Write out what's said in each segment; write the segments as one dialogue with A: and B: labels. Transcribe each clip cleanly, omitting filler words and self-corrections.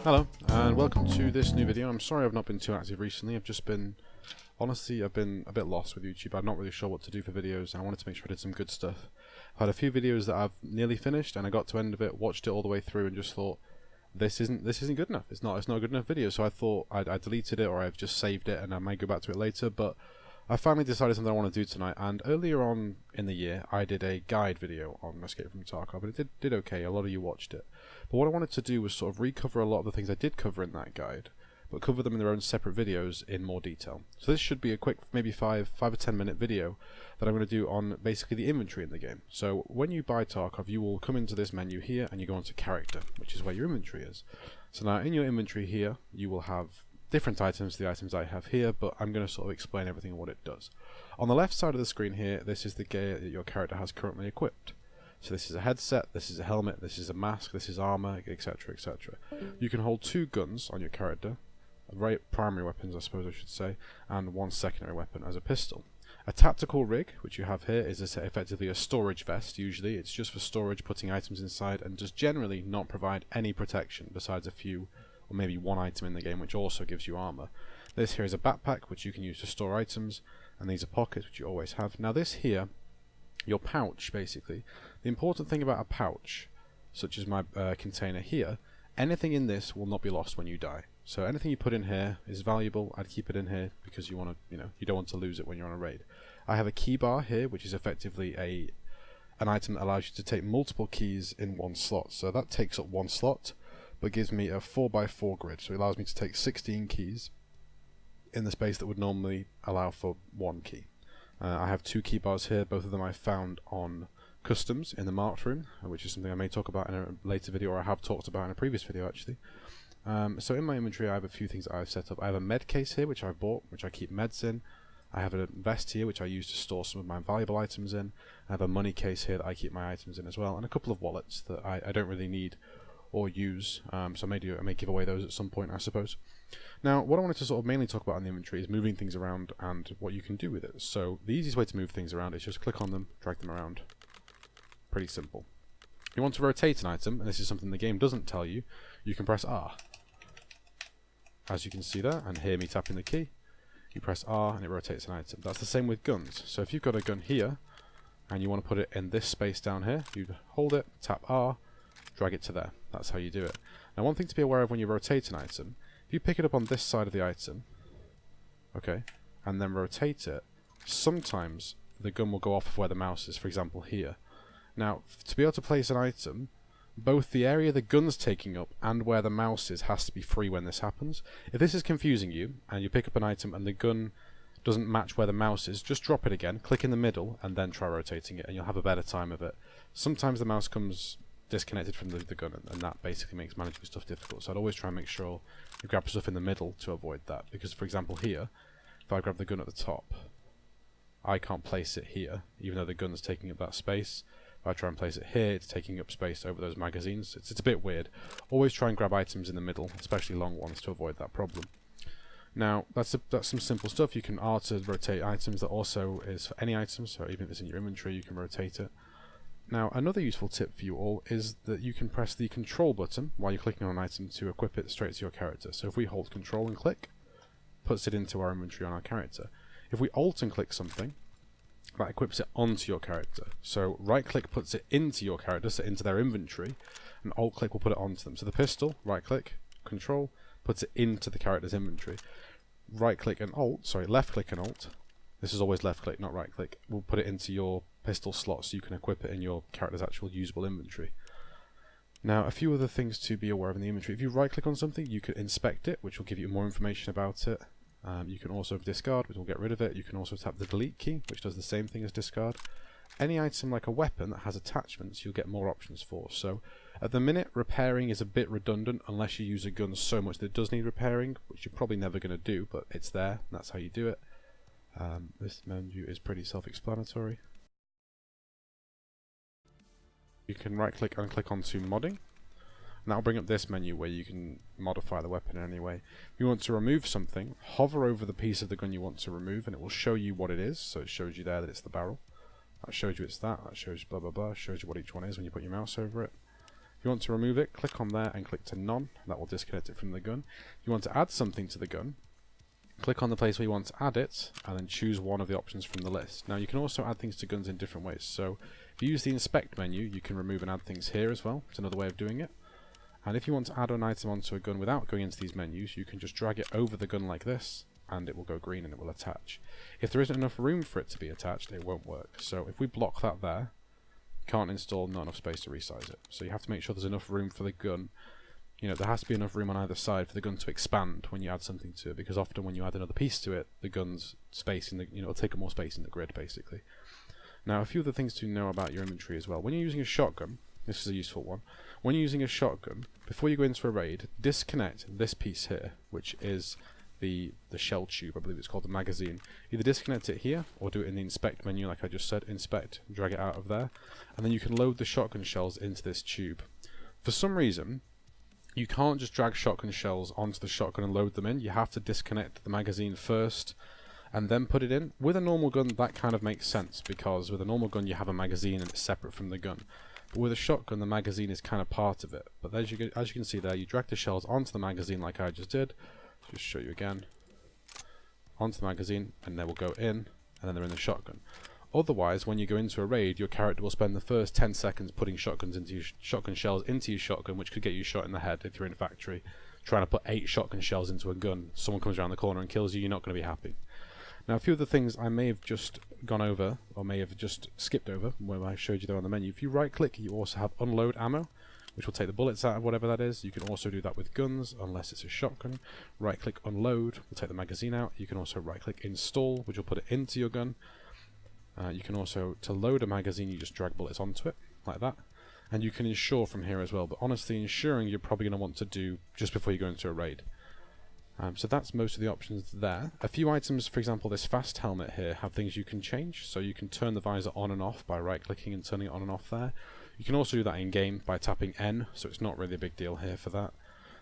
A: Hello, and welcome to this new video. I'm sorry I've not been too active recently. Honestly, I've been a bit lost with YouTube. I'm not really sure what to do for videos, and I wanted to make sure I did some good stuff. I've had a few videos that I've nearly finished, and I got to end of it, watched it all the way through, and just thought, this isn't good enough. It's not a good enough video. So I thought I deleted it, or I've just saved it, and I might go back to it later. But I finally decided something I want to do tonight. And earlier on in the year, I did a guide video on Escape from Tarkov, and it did okay. A lot of you watched it. But what I wanted to do was sort of recover a lot of the things I did cover in that guide, but cover them in their own separate videos in more detail. So this should be a quick, maybe 5 or 10 minute video that I'm going to do on basically the inventory in the game. So when you buy Tarkov, you will come into this menu here and you go onto character, which is where your inventory is. So now in your inventory here, you will have different items to the items I have here, but I'm going to sort of explain everything and what it does. On the left side of the screen here, this is the gear that your character has currently equipped. So this is a headset, this is a helmet, this is a mask, this is armor, etc, etc. You can hold 2 guns on your character, primary weapons I suppose I should say, and 1 secondary weapon as a pistol. A tactical rig, which you have here, is effectively a storage vest. Usually it's just for storage, putting items inside, and does generally not provide any protection besides a few, or maybe 1 item in the game, which also gives you armor. This here is a backpack, which you can use to store items, and these are pockets, which you always have. Now this here, your pouch basically, the important thing about a pouch, such as my container here, anything in this will not be lost when you die. So anything you put in here is valuable. I'd keep it in here because you want to, you don't want to lose it when you're on a raid. I have a key bar here, which is effectively an item that allows you to take multiple keys in 1 slot. So that takes up 1 slot, but gives me a 4x4 grid. So it allows me to take 16 keys in the space that would normally allow for 1 key. I have 2 key bars here. Both of them I found on customs in the marked room, which is something I may talk about in a later video, or I have talked about in a previous video actually. So in my inventory I have a few things that I've set up. I have a med case here which I've bought, which I keep meds in. I have a vest here which I use to store some of my valuable items in. I have a money case here that I keep my items in as well, and a couple of wallets that I don't really need or use, so I may give away those at some point I suppose. Now what I wanted to sort of mainly talk about in the inventory is moving things around and what you can do with it. So the easiest way to move things around is just click on them, drag them around. Pretty simple. If you want to rotate an item, and this is something the game doesn't tell you, you can press R. As you can see there, and hear me tapping the key, you press R and it rotates an item. That's the same with guns. So if you've got a gun here, and you want to put it in this space down here, you hold it, tap R, drag it to there. That's how you do it. Now one thing to be aware of when you rotate an item, if you pick it up on this side of the item, okay, and then rotate it, sometimes the gun will go off of where the mouse is, for example here. Now, to be able to place an item, both the area the gun's taking up and where the mouse is has to be free when this happens. If this is confusing you, and you pick up an item and the gun doesn't match where the mouse is, just drop it again, click in the middle, and then try rotating it, and you'll have a better time of it. Sometimes the mouse comes disconnected from the gun, and that basically makes managing stuff difficult. So I'd always try and make sure you grab stuff in the middle to avoid that, because for example here, if I grab the gun at the top, I can't place it here, even though the gun's taking up that space. If I try and place it here, it's taking up space over those magazines. It's a bit weird. Always try and grab items in the middle, especially long ones, to avoid that problem. Now, that's some simple stuff. You can R to rotate items. That also is for any items, so even if it's in your inventory, you can rotate it. Now, another useful tip for you all is that you can press the control button while you're clicking on an item to equip it straight to your character. So if we hold control and click, puts it into our inventory on our character. If we alt and click something, that equips it onto your character. So right click puts it into your character, so into their inventory, and alt click will put it onto them. So the pistol, right click, control, puts it into the character's inventory. Left click and alt, this is always left click, not right click, will put it into your pistol slot so you can equip it in your character's actual usable inventory. Now a few other things to be aware of in the inventory. If you right click on something, you can inspect it, which will give you more information about it. You can also discard, which will get rid of it. You can also tap the delete key, which does the same thing as discard. Any item like a weapon that has attachments, you'll get more options for. So at the minute, repairing is a bit redundant unless you use a gun so much that it does need repairing, which you're probably never going to do, but it's there, and that's how you do it. This menu is pretty self-explanatory. You can right click and click onto modding. And that'll bring up this menu where you can modify the weapon in any way. If you want to remove something, hover over the piece of the gun you want to remove and it will show you what it is. So it shows you there that it's the barrel. That shows you it's that shows you blah blah blah, shows you what each one is when you put your mouse over it. If you want to remove it, click on there and click to none. That will disconnect it from the gun. If you want to add something to the gun, click on the place where you want to add it, and then choose one of the options from the list. Now you can also add things to guns in different ways. So if you use the inspect menu, you can remove and add things here as well. It's another way of doing it. And if you want to add an item onto a gun without going into these menus, you can just drag it over the gun like this, and it will go green and it will attach. If there isn't enough room for it to be attached, it won't work. So if we block that there, can't install, not enough space to resize it. So you have to make sure there's enough room for the gun. You know, there has to be enough room on either side for the gun to expand when you add something to it, because often when you add another piece to it, the gun's space in the, it'll take up more space in the grid basically. Now, a few other things to know about your inventory as well. When you're using a shotgun, this is a useful one. When you're using a shotgun, before you go into a raid, disconnect this piece here, which is the shell tube, I believe it's called the magazine. Either disconnect it here, or do it in the inspect menu like I just said, inspect, drag it out of there, and then you can load the shotgun shells into this tube. For some reason, you can't just drag shotgun shells onto the shotgun and load them in. You have to disconnect the magazine first and then put it in. With a normal gun, that kind of makes sense, because with a normal gun you have a magazine and it's separate from the gun. But with a shotgun, the magazine is kind of part of it. But as you can see there, you drag the shells onto the magazine like I just did. Just show you again. Onto the magazine, and they will go in, and then they're in the shotgun. Otherwise, when you go into a raid, your character will spend the first 10 seconds putting shotgun shells into your shotgun, which could get you shot in the head if you're in factory. Trying to put 8 shotgun shells into a gun, someone comes around the corner and kills you, you're not going to be happy. Now, a few of the things I may have just gone over, or may have just skipped over, where I showed you there on the menu. If you right click, you also have unload ammo, which will take the bullets out of whatever that is. You can also do that with guns, unless it's a shotgun. Right click unload will take the magazine out. You can also right click install, which will put it into your gun. You can also, to load a magazine, you just drag bullets onto it, like that. And you can insure from here as well, but honestly, insuring you're probably going to want to do just before you go into a raid. So that's most of the options there. A few items, for example, this fast helmet here, have things you can change. So you can turn the visor on and off by right clicking and turning it on and off there. You can also do that in game by tapping N, so it's not really a big deal here for that.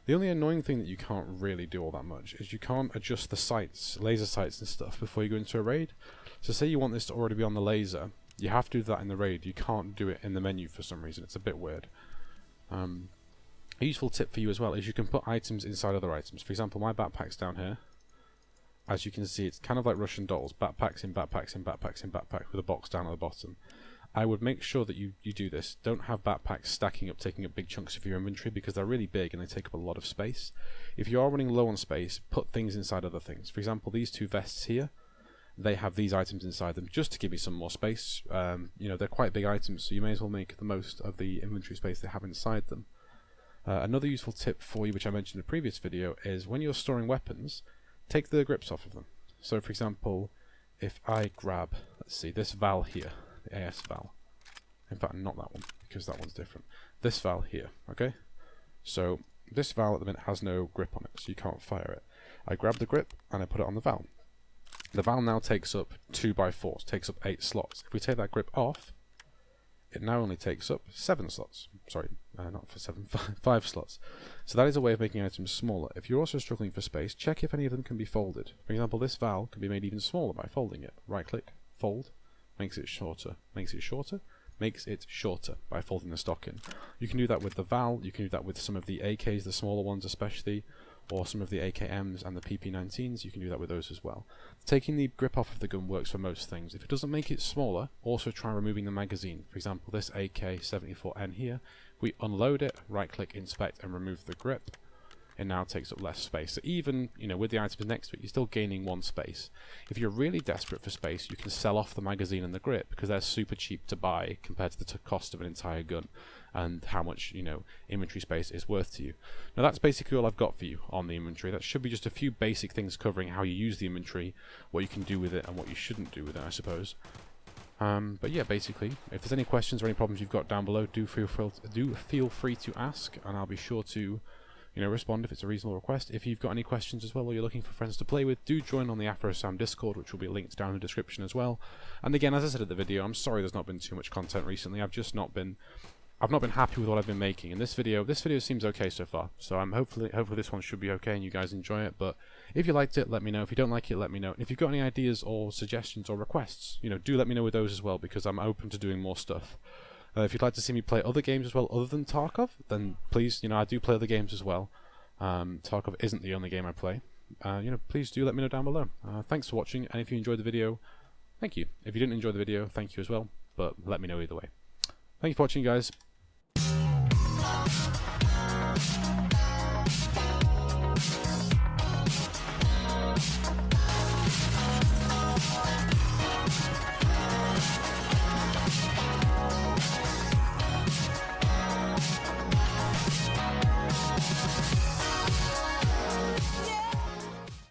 A: The only annoying thing that you can't really do all that much is you can't adjust the sights, laser sights and stuff before you go into a raid. So say you want this to already be on the laser, you have to do that in the raid. You can't do it in the menu for some reason. It's a bit weird. A useful tip for you as well is you can put items inside other items. For example, my backpack's down here. As you can see, it's kind of like Russian dolls. Backpacks in backpacks in backpacks in backpacks with a box down at the bottom. I would make sure that you do this. Don't have backpacks stacking up, taking up big chunks of your inventory, because they're really big and they take up a lot of space. If you are running low on space, put things inside other things. For example, these 2 vests here, they have these items inside them just to give you some more space. They're quite big items, so you may as well make the most of the inventory space they have inside them. Another useful tip for you, which I mentioned in a previous video, is when you're storing weapons, take the grips off of them. So for example, if I grab, let's see, this Val here, the AS Val. In fact, not that one, because that one's different. This Val here, okay? So this Val at the minute has no grip on it, so you can't fire it. I grab the grip and I put it on the Val. The Val now takes up 2x4, takes up 8 slots. If we take that grip off, it now only takes up 7 slots. Sorry, not for 7, 5 slots. So that is a way of making items smaller. If you're also struggling for space, check if any of them can be folded. For example, this Val can be made even smaller by folding it. Right click, fold, makes it shorter, makes it shorter, makes it shorter by folding the stock in. You can do that with the Val, you can do that with some of the AKs, the smaller ones especially, or some of the AKMs and the PP19s, you can do that with those as well. Taking the grip off of the gun works for most things. If it doesn't make it smaller, also try removing the magazine. For example, this AK-74N here, we unload it, right click, inspect and remove the grip. It now takes up less space. So even, with the items next to it, you're still gaining 1 space. If you're really desperate for space, you can sell off the magazine and the grip, because they're super cheap to buy compared to the cost of an entire gun and how much, inventory space is worth to you. Now that's basically all I've got for you on the inventory. That should be just a few basic things covering how you use the inventory, what you can do with it and what you shouldn't do with it, I suppose. But yeah, basically, if there's any questions or any problems you've got down below, do feel free to ask, and I'll be sure to respond if it's a reasonable request. If you've got any questions as well, or you're looking for friends to play with, do join on the Afro-Sam Discord, which will be linked down in the description as well. And again, as I said at the video, I'm sorry there's not been too much content recently. I've not been happy with what I've been making, and this video seems okay so far. So I'm hopefully this one should be okay and you guys enjoy it. But if you liked it, let me know. If you don't like it, let me know. And if you've got any ideas or suggestions or requests, do let me know with those as well, because I'm open to doing more stuff. If you'd like to see me play other games as well other than Tarkov, then please, I do play other games as well. Tarkov isn't the only game I play. Please do let me know down below. Thanks for watching, and if you enjoyed the video, thank you. If you didn't enjoy the video, thank you as well, but let me know either way. Thank you for watching, guys.